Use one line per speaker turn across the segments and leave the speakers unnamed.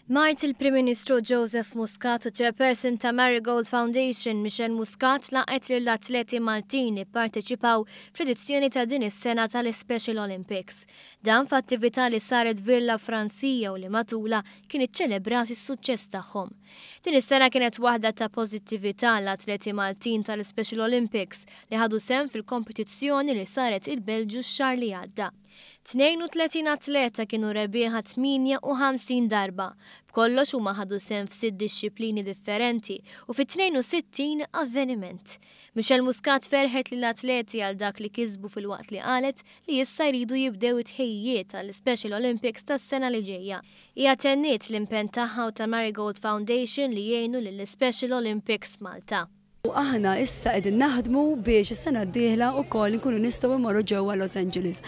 Mart il-Prim Ministru Joseph Muscat u chairperson ta' Marigold Foundation Michel Muscat laqet li l-atleti Maltin ipparteċipaw fl-edizzjoni ta' din is-sena tal-Special Olympics. Dan f'attività li saret Villa Fransija u li matula kien iċċelebrat is-suċċess tagħhom. Din is-sena kienet waħda ta' pożittività l-atleti Maltin tal-Special Olympics li ħadu sehem fil-kompetizzjoni li saret il-Belġu x-xahar li għadda. 32 atleta kienu rebieħa 58 darba. B'kollox huma ħadu sehem f'6 dixxilpini differenti u fi-62 avveniment. Michel Muscat ferħet lill atleti għal dak li kisbu fil-waqt li qalet li issa jridu jibdew it-ħejjiet tal-Special Olympics tas-sena li ġejja. Hija tenniet l-impenn tagħha u ta' Marigold Foundation li jgħinu lill-Special Olympics Malta.
U aħna issa qegħdin naħdmu biex is-sena d-dieħla wkoll inkunu nistgħu immorru ġewwa Los Angeles.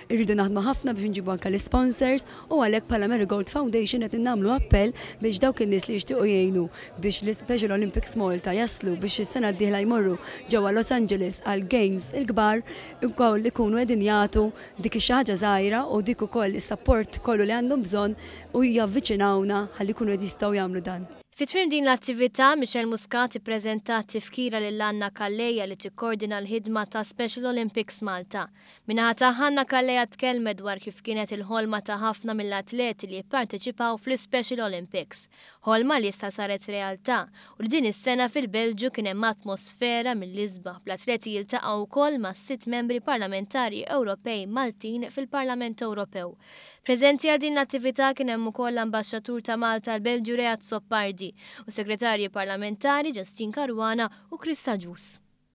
Irridu naħdmu ħafna biex nġibu anke l-sponsors u għalhekk bħala Marigold Foundation qed nagħmlu appell biex dawk in-nies li jixtiequ jgħinu biex l-Special Olympics Malta jaslu biex is-sena d-dieħla jmorru ġewwa Los Angeles għal Games il-kbar ukoll ikunu qegħdin jagħtu dik xi ħaġa żgħira u dik ukoll is-support kollu li għandhom bżonn u javviċinawna ħalli jkunu qed jistgħu jagħmlu dan.
Fit-tmiem din l-attività, Michel Muscat ippreżentat tifkira lil Anna Kalleja li tikkordina l-ħidma ta' Special Olympics Malta. Minnaħa tagħha Anna Kalleja tkellmet dwar kif kienet il-ħolma ta' ħafna mill-atleti li jipparteċipaw fl-Special Olympics. Ħolma li issa saret realtà u li din is-sena fil-Belġju kien hemm atmosfera mill-isbaħ bl-atleti jiltaqgħu wkoll ma' 6 membri parlamentari Ewropej Maltin fil-Parlament Ewropew. Preżenti għal din l-attività kien hemm ukoll l-Ambaxxatur ta' Malta l-Belġju Reat Soppardi u segretarji parlamentari Justin Caruana u Krista Ġus.